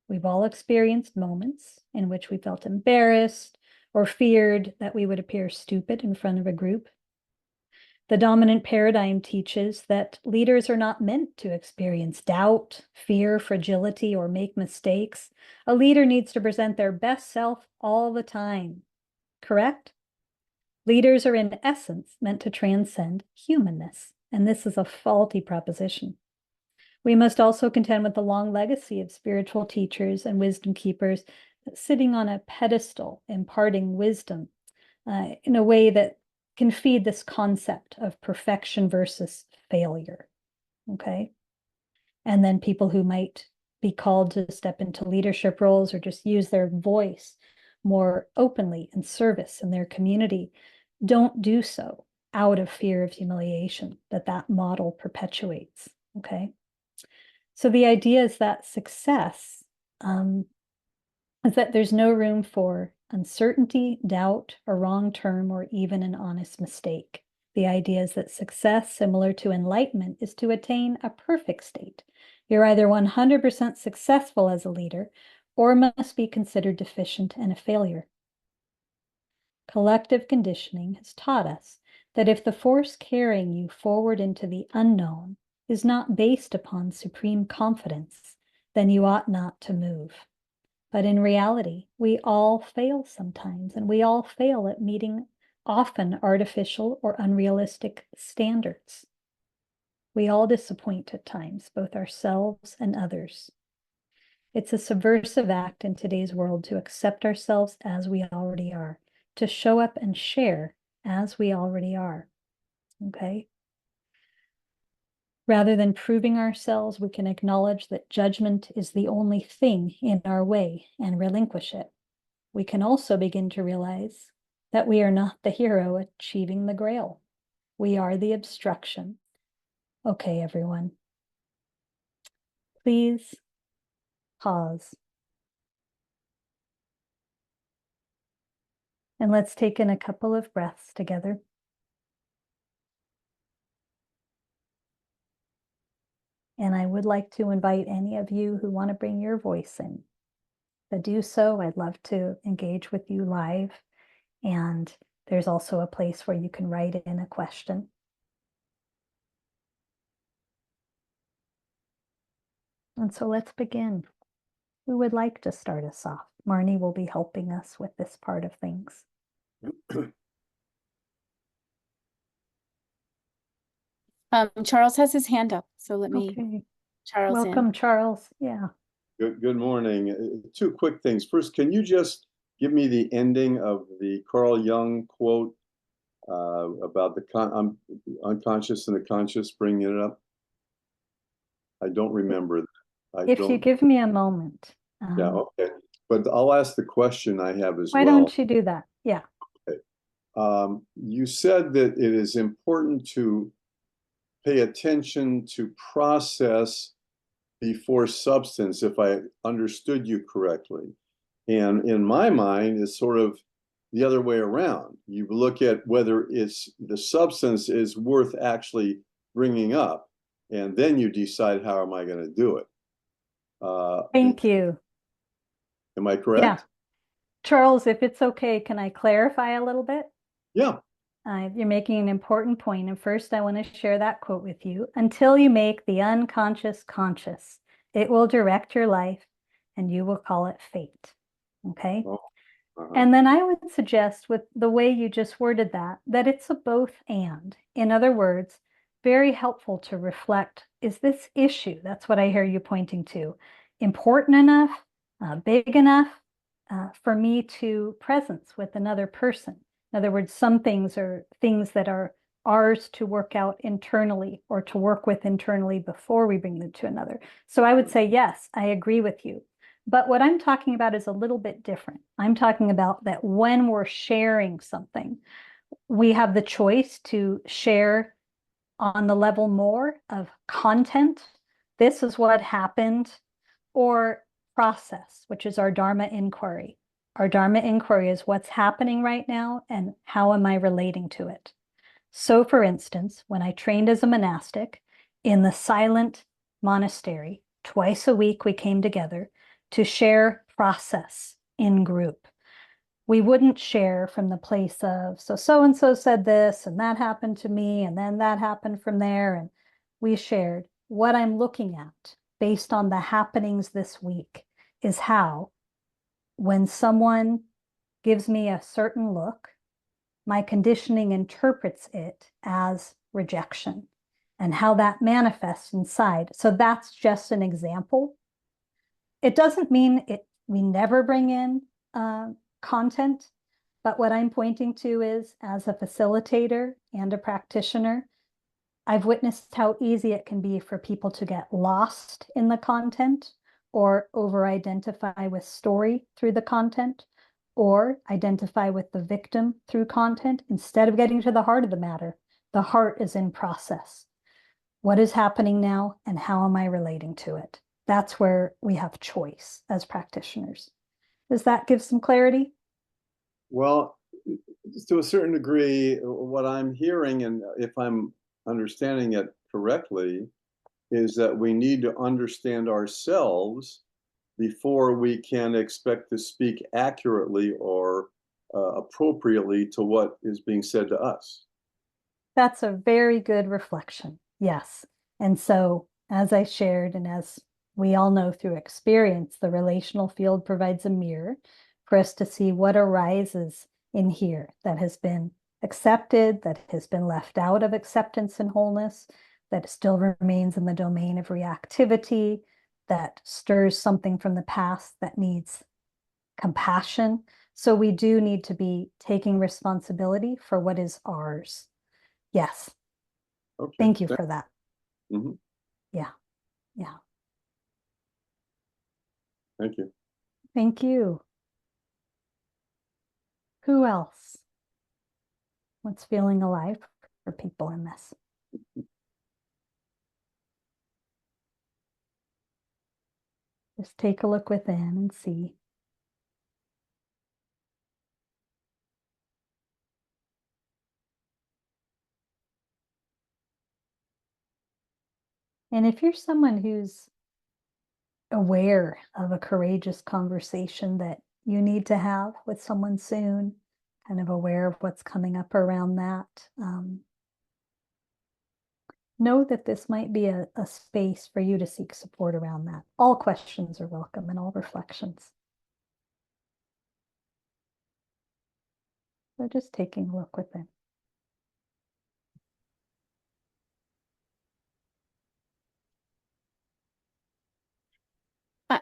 we've all experienced moments in which we felt embarrassed or feared that we would appear stupid in front of a group. The dominant paradigm teaches that leaders are not meant to experience doubt, fear, fragility, or make mistakes. A leader needs to present their best self all the time, correct? Leaders are in essence meant to transcend humanness, and this is a faulty proposition. We must also contend with the long legacy of spiritual teachers and wisdom keepers sitting on a pedestal, imparting wisdom in a way that can feed this concept of perfection versus failure, okay? And then people who might be called to step into leadership roles or just use their voice more openly in service in their community don't do so out of fear of humiliation that model perpetuates, okay? So the idea is that success is that there's no room for uncertainty, doubt, a wrong term, or even an honest mistake. The idea is that success, similar to enlightenment, is to attain a perfect state. You're either 100% successful as a leader or must be considered deficient and a failure. Collective conditioning has taught us that if the force carrying you forward into the unknown is not based upon supreme confidence, then you ought not to move. But in reality, we all fail sometimes, and we all fail at meeting often artificial or unrealistic standards. We all disappoint at times, both ourselves and others. It's a subversive act in today's world to accept ourselves as we already are, to show up and share as we already are, okay? Rather than proving ourselves, we can acknowledge that judgment is the only thing in our way and relinquish it. We can also begin to realize that we are not the hero achieving the grail. We are the obstruction. Okay, everyone. Please pause. And let's take in a couple of breaths together. And I would like to invite any of you who want to bring your voice in to do so. I'd love to engage with you live. And there's also a place where you can write in a question. And so let's begin. Who would like to start us off? Marnie will be helping us with this part of things. Charles has his hand up, so let me Okay. Charles Welcome, in. Charles. Yeah. Good morning. 2 quick things. First, can you just give me the ending of the Carl Jung quote about the unconscious and the conscious, bringing it up? I don't remember that. If you give me a moment. Yeah, okay. But I'll ask the question I have as why well. don't you do that? Yeah. Okay. You said that it is important to pay attention to process before substance, if I understood you correctly. And in my mind, it's sort of the other way around. You look at whether it's the substance is worth actually bringing up, and then you decide, how am I going to do it? Thank you. Am I correct? Yeah. Charles, if it's okay, can I clarify a little bit? Yeah. You're making an important point. And first, I want to share that quote with you. Until you make the unconscious conscious, it will direct your life and you will call it fate. Okay. Oh, And then I would suggest, with the way you just worded that it's a both and. In other words, very helpful to reflect, is this issue, that's what I hear you pointing to, important enough, big enough for me to presence with another person. In other words, some things are things that are ours to work out internally or to work with internally before we bring them to another. So I would say, yes, I agree with you. But what I'm talking about is a little bit different. I'm talking about that when we're sharing something, we have the choice to share on the level more of content. This is what happened, or process, which is our Dharma inquiry. Our Dharma inquiry is what's happening right now and how am I relating to it? So, for instance, when I trained as a monastic in the silent monastery, twice a week we came together to share process in group. We wouldn't share from the place of, so and so said this, and that happened to me, and then that happened from there. And we shared what I'm looking at based on the happenings this week is how, when someone gives me a certain look, my conditioning interprets it as rejection and how that manifests inside. So that's just an example. It doesn't mean we never bring in content, but what I'm pointing to is, as a facilitator and a practitioner, I've witnessed how easy it can be for people to get lost in the content or over-identify with story through the content or identify with the victim through content instead of getting to the heart of the matter. The heart is in process. What is happening now and how am I relating to it? That's where we have choice as practitioners. Does that give some clarity? Well, to a certain degree, what I'm hearing, and if I'm understanding it correctly, is that we need to understand ourselves before we can expect to speak accurately or appropriately to what is being said to us. That's a very good reflection. Yes. And so, as I shared, and as we all know through experience, the relational field provides a mirror for us to see what arises in here that has been accepted, that has been left out of acceptance and wholeness, that still remains in the domain of reactivity, that stirs something from the past that needs compassion. So we do need to be taking responsibility for what is ours. Yes. Okay. Thank you for that. Mm-hmm. Yeah. Yeah. Thank you. Thank you. Who else? What's feeling alive for people in this? Just take a look within and see. And if you're someone who's aware of a courageous conversation that you need to have with someone soon, kind of aware of what's coming up around that, know that this might be a space for you to seek support around that. All questions are welcome and all reflections. So just taking a look within.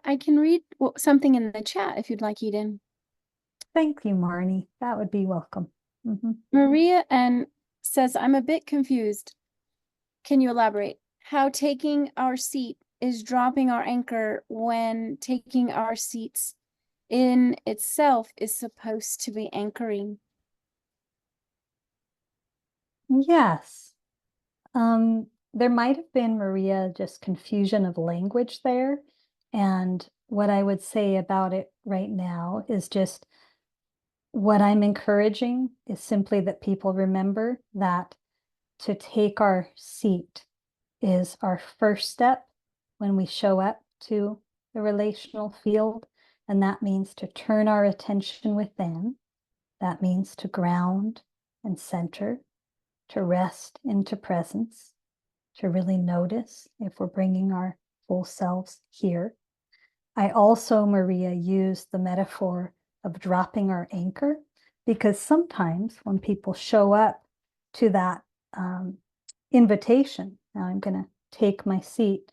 I can read something in the chat if you'd like, Eden. Thank you, Marnie. That would be welcome. Maria and says, I'm a bit confused. Can you elaborate? How taking our seat is dropping our anchor when taking our seats in itself is supposed to be anchoring? Yes. There might have been, Maria, just confusion of language there. And what I would say about it right now is just what I'm encouraging is simply that people remember that to take our seat is our first step when we show up to the relational field. And that means to turn our attention within. That means to ground and center, to rest into presence, to really notice if we're bringing our full selves here. I also, Maria, use the metaphor of dropping our anchor because sometimes when people show up to that invitation, now I'm going to take my seat,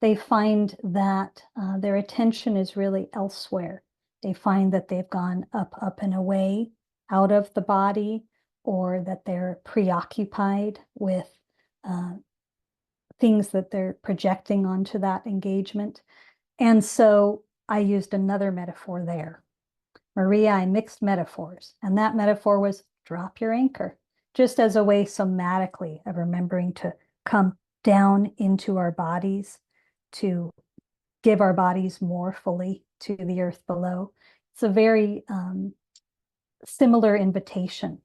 they find that their attention is really elsewhere. They find that they've gone up, up and away out of the body, or that they're preoccupied with things that they're projecting onto that engagement. And so I used another metaphor there. Maria, I mixed metaphors, and that metaphor was drop your anchor, just as a way somatically of remembering to come down into our bodies, to give our bodies more fully to the earth below. It's a very similar invitation,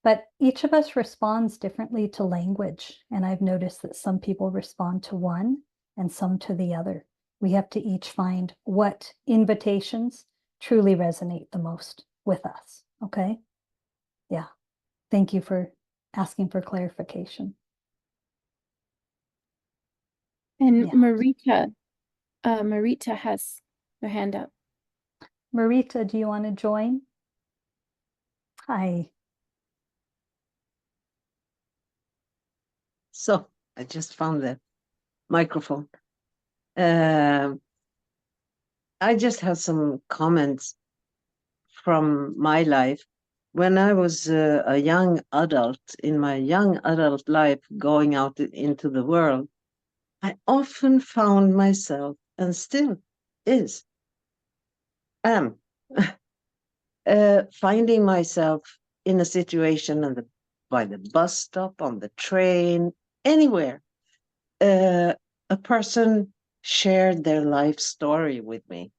but each of us responds differently to language. And I've noticed that some people respond to one and some to the other. We have to each find what invitations truly resonate the most with us. Okay. Yeah. Thank you for asking for clarification. And Yeah. Marita has her hand up. Marita, do you want to join? Hi. So I just found the microphone. I just have some comments from my life. When I was a young adult, in my young adult life, going out into the world, I often found myself, and still am, finding myself in a situation by the bus stop, on the train, anywhere. A person shared their life story with me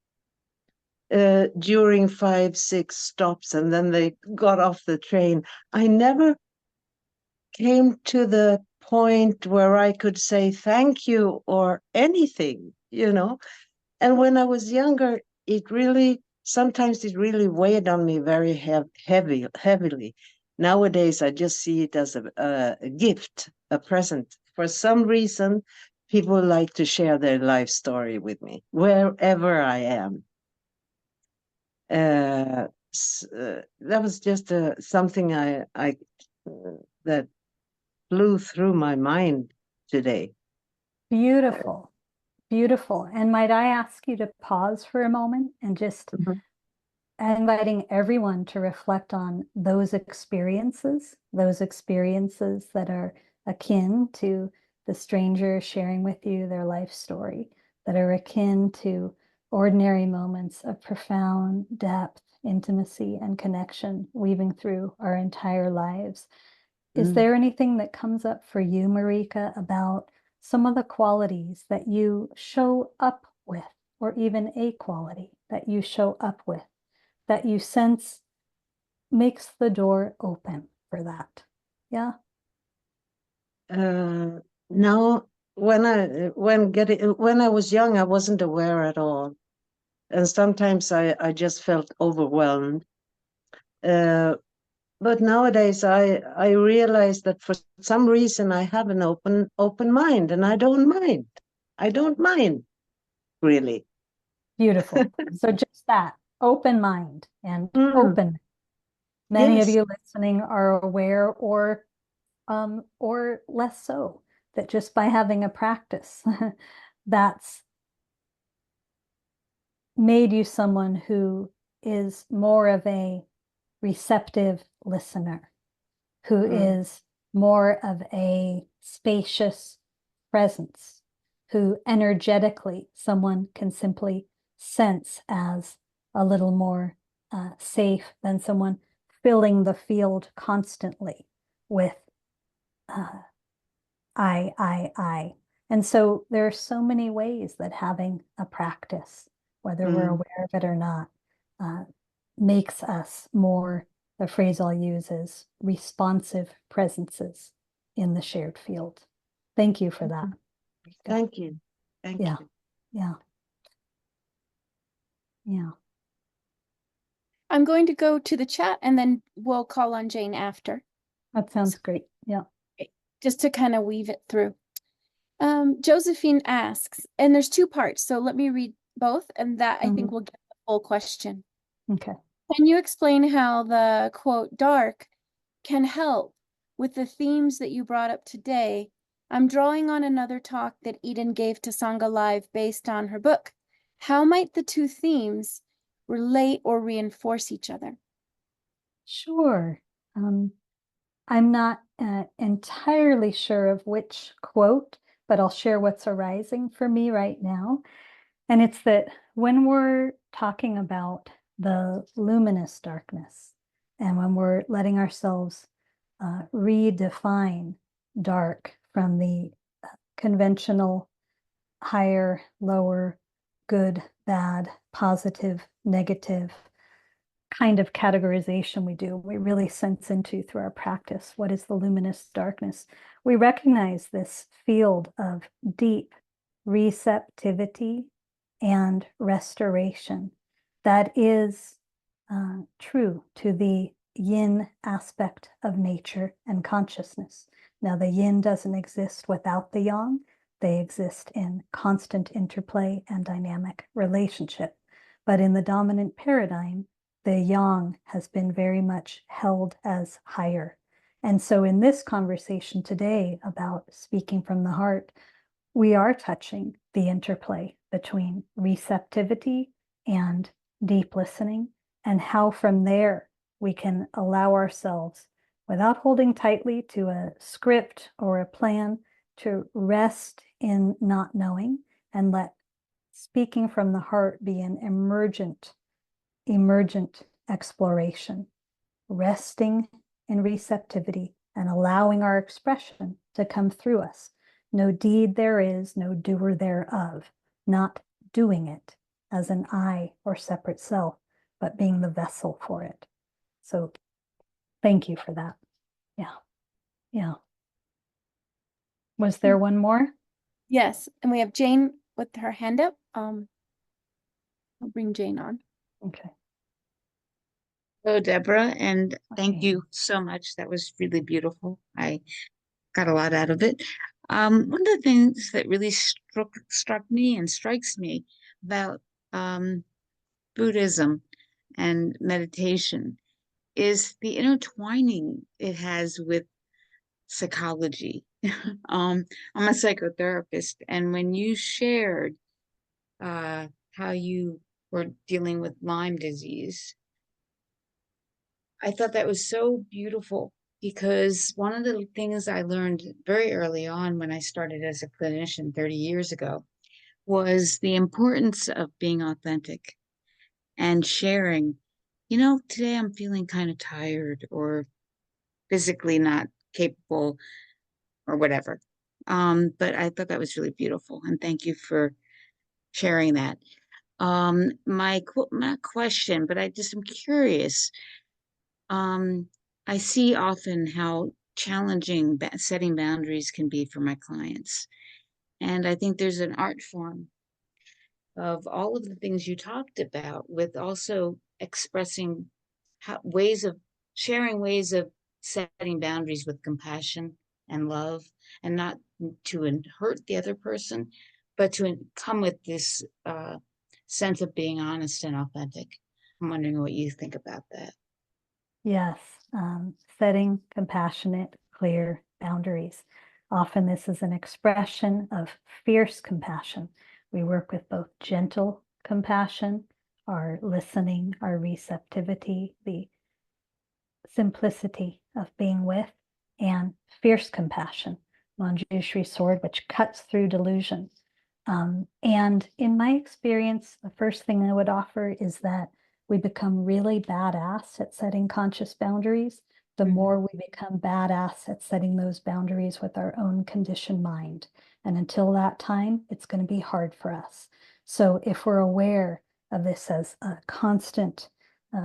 during 5-6 stops, and then they got off the train. I never came to the point where I could say thank you or anything, And when I was younger, sometimes it really weighed on me very heavily. Nowadays, I just see it as a gift, a present. For some reason, people like to share their life story with me, wherever I am. That was just something that flew through my mind today. Beautiful. Beautiful. And might I ask you to pause for a moment and just inviting everyone to reflect on those experiences that are akin to the stranger sharing with you their life story, that are akin to ordinary moments of profound depth, intimacy, and connection weaving through our entire lives. Is there anything that comes up for you, Marika, about some of the qualities that you show up with, or even a quality that you show up with, that you sense makes the door open for that? Yeah. Now, when I was young, I wasn't aware at all, and sometimes I just felt overwhelmed. But nowadays, I realize that for some reason I have an open mind, and I don't mind. I don't mind, really. Beautiful. So just that open mind and open. Many of Yes. you listening are aware, or less so, that just by having a practice that's made you someone who is more of a receptive listener, who is more of a spacious presence, who energetically someone can simply sense as a little more safe than someone filling the field constantly with I. And so there are so many ways that having a practice, whether we're aware of it or not, makes us more, the phrase I'll use is responsive presences in the shared field. Thank you for that. Thank you. Thank you. Yeah. Yeah. I'm going to go to the chat and then we'll call on Jane after. That sounds great. Yeah. Just to kind of weave it through. Josephine asks, and there's two parts, so let me read both, and that I think will get the full question. Okay. Can you explain how the quote dark can help with the themes that you brought up today I'm drawing on another talk that Eden gave to Sangha Live based on her book. How might the two themes relate or reinforce each other? Sure. I'm not entirely sure of which quote, but I'll share what's arising for me right now. And it's that when we're talking about the luminous darkness, and when we're letting ourselves redefine dark from the conventional higher, lower, good, bad, positive, negative kind of categorization we do, we really sense into through our practice. What is the luminous darkness? We recognize this field of deep receptivity and restoration that is true to the yin aspect of nature and consciousness. Now, the yin doesn't exist without the yang. They exist in constant interplay and dynamic relationship. But in the dominant paradigm, the yang has been very much held as higher. And so in this conversation today about speaking from the heart, we are touching the interplay between receptivity and deep listening, and how from there we can allow ourselves, without holding tightly to a script or a plan, to rest in not knowing and let speaking from the heart be an emergent exploration, resting in receptivity and allowing our expression to come through us. No deed there is, no doer thereof, not doing it as an I or separate self, but being the vessel for it. So thank you for that. Yeah. Yeah. Was there one more? Yes, and we have Jane with her hand up. I'll bring Jane on. Okay. Hello, Deborah, and thank Okay. you so much. That was really beautiful. I got a lot out of it. One of the things that really struck me and strikes me about Buddhism and meditation is the intertwining it has with psychology. I'm a psychotherapist, and when you shared how you were dealing with Lyme disease, I thought that was so beautiful because one of the things I learned very early on when I started as a clinician 30 years ago was the importance of being authentic and sharing. You know, today I'm feeling kind of tired or physically not capable or whatever. But I thought that was really beautiful, and thank you for sharing that. My not question, but I just am curious. I see often how challenging setting boundaries can be for my clients. And I think there's an art form of all of the things you talked about, with also expressing ways of sharing, ways of setting boundaries with compassion and love, and not to hurt the other person, but to come with this sense of being honest and authentic. I'm wondering what you think about that. Yes, setting compassionate, clear boundaries. Often this is an expression of fierce compassion. We work with both gentle compassion, our listening, our receptivity, the simplicity of being with, and fierce compassion, Manjushri sword, which cuts through delusion. And in my experience, the first thing I would offer is that we become really badass at setting conscious boundaries, the more we become badass at setting those boundaries with our own conditioned mind. And until that time, it's going to be hard for us. So if we're aware of this as a constant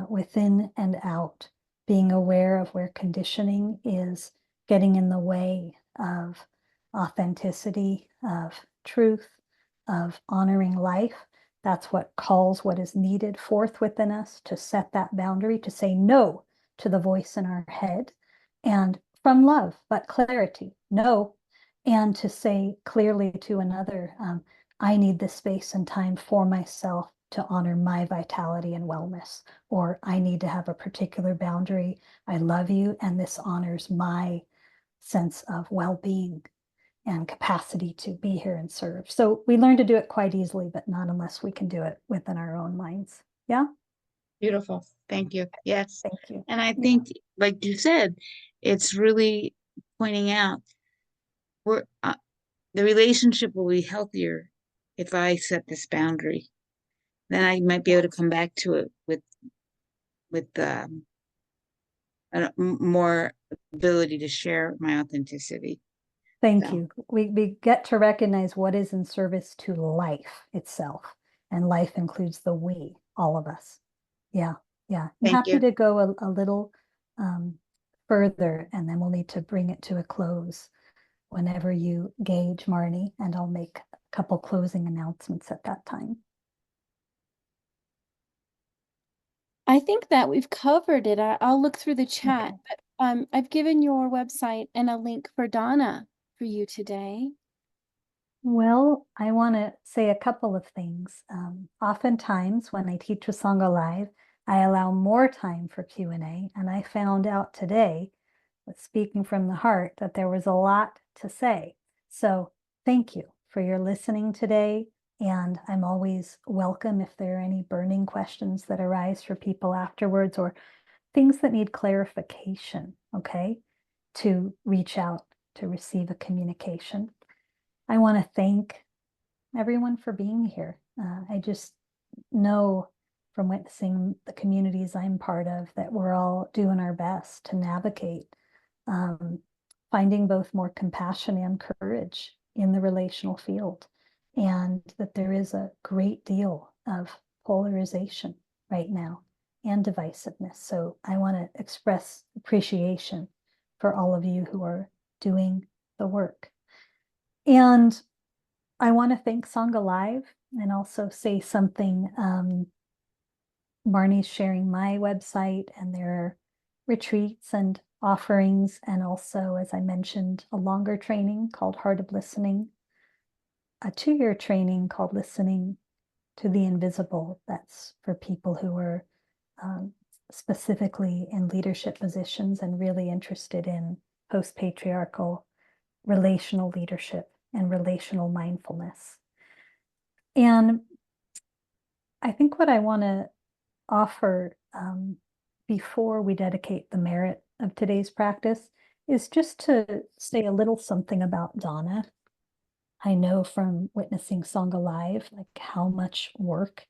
within and out, being aware of where conditioning is getting in the way of authenticity, of truth, of honoring life, that's what calls what is needed forth within us to set that boundary, to say no to the voice in our head, and from love, but clarity, no, and to say clearly to another, I need this space and time for myself to honor my vitality and wellness, or I need to have a particular boundary. I love you, and this honors my sense of well-being. and capacity to be here and serve. So we learn to do it quite easily, but not unless we can do it within our own minds. Yeah. Beautiful. Thank you. Yes. Thank you. And I Yeah. think, like you said, it's really pointing out the relationship will be healthier if I set this boundary. Then I might be able to come back to it with more ability to share my authenticity. Thank So, you. We get to recognize what is in service to life itself. And life includes the we, all of us. Yeah, yeah. I'm thank happy you. to go a little further, and then we'll need to bring it to a close whenever you gauge, Marnie, and I'll make a couple closing announcements at that time. I think that we've covered it. I'll look through the chat, Okay. but I've given your website and a link for Donna for you today. Well, I want to say a couple of things. Oftentimes when I teach with Sangha Live, I allow more time for Q&A, and I found out today, with speaking from the heart, that there was a lot to say. So thank you for your listening today, and I'm always welcome if there are any burning questions that arise for people afterwards or things that need clarification, okay, to reach out to receive a communication. I want to thank everyone for being here. I just know from witnessing the communities I'm part of that we're all doing our best to navigate finding both more compassion and courage in the relational field, and that there is a great deal of polarization right now and divisiveness. So I want to express appreciation for all of you who are doing the work. And I want to thank Sangha Live and also say something. Marnie's sharing my website, and there are retreats and offerings, and also, as I mentioned, a longer training called Heart of Listening, a 2-year training called Listening to the Invisible. That's for people who are specifically in leadership positions and really interested in post-patriarchal relational leadership and relational mindfulness. And I think what I want to offer before we dedicate the merit of today's practice is just to say a little something about Donna. I know from witnessing Sangha Live, like how much work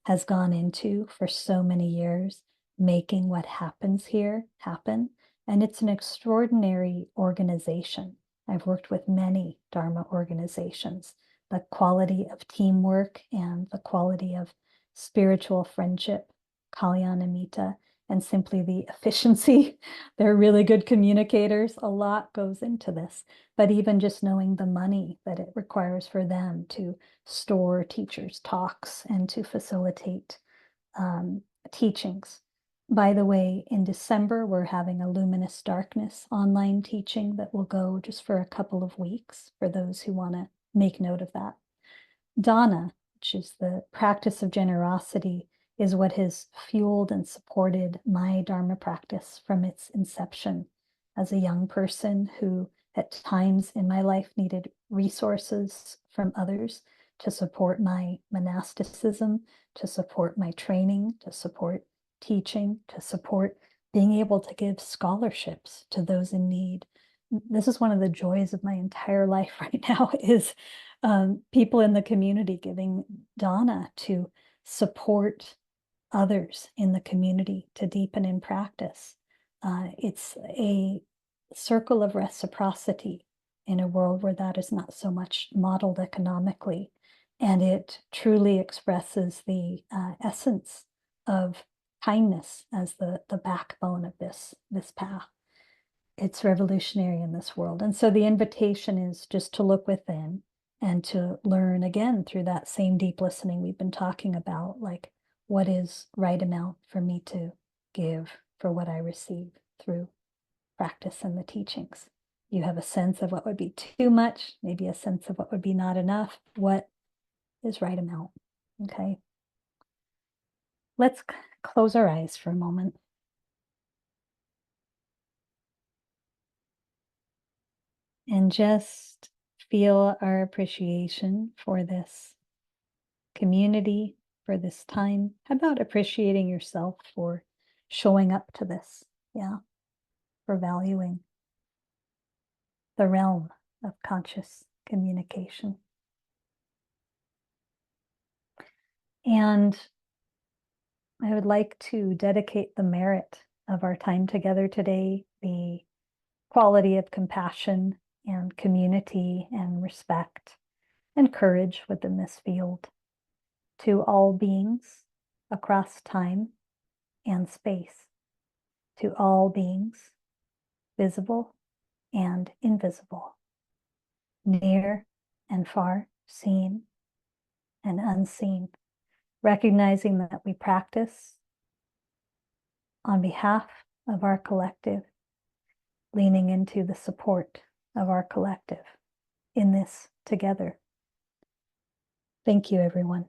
has gone into for so many years making what happens here happen. And it's an extraordinary organization. I've worked with many Dharma organizations. The quality of teamwork and the quality of spiritual friendship, Kalyanamita, and simply the efficiency. They're really good communicators. A lot goes into this, but even just knowing the money that it requires for them to store teachers' talks and to facilitate teachings. By the way, in December, we're having a Luminous Darkness online teaching that will go just for a couple of weeks for those who want to make note of that. Dana, which is the practice of generosity, is what has fueled and supported my Dharma practice from its inception as a young person who at times in my life needed resources from others to support my monasticism, to support my training, to support teaching, to support being able to give scholarships to those in need. This is one of the joys of my entire life right now is people in the community giving Dana to support others in the community to deepen in practice. It's a circle of reciprocity in a world where that is not so much modeled economically. And it truly expresses the essence of kindness as the backbone of this path. It's revolutionary in this world. And so the invitation is just to look within and to learn again through that same deep listening we've been talking about, like what is right amount for me to give for what I receive through practice and the teachings. You have a sense of what would be too much, maybe a sense of what would be not enough, what is right amount, okay? Let's close our eyes for a moment. And just feel our appreciation for this community, for this time. How about appreciating yourself for showing up to this? Yeah, for valuing the realm of conscious communication. And I would like to dedicate the merit of our time together today, the quality of compassion and community and respect and courage within this field, to all beings across time and space, to all beings, visible and invisible, near and far, seen and unseen, recognizing that we practice on behalf of our collective, leaning into the support of our collective in this together. Thank you, everyone.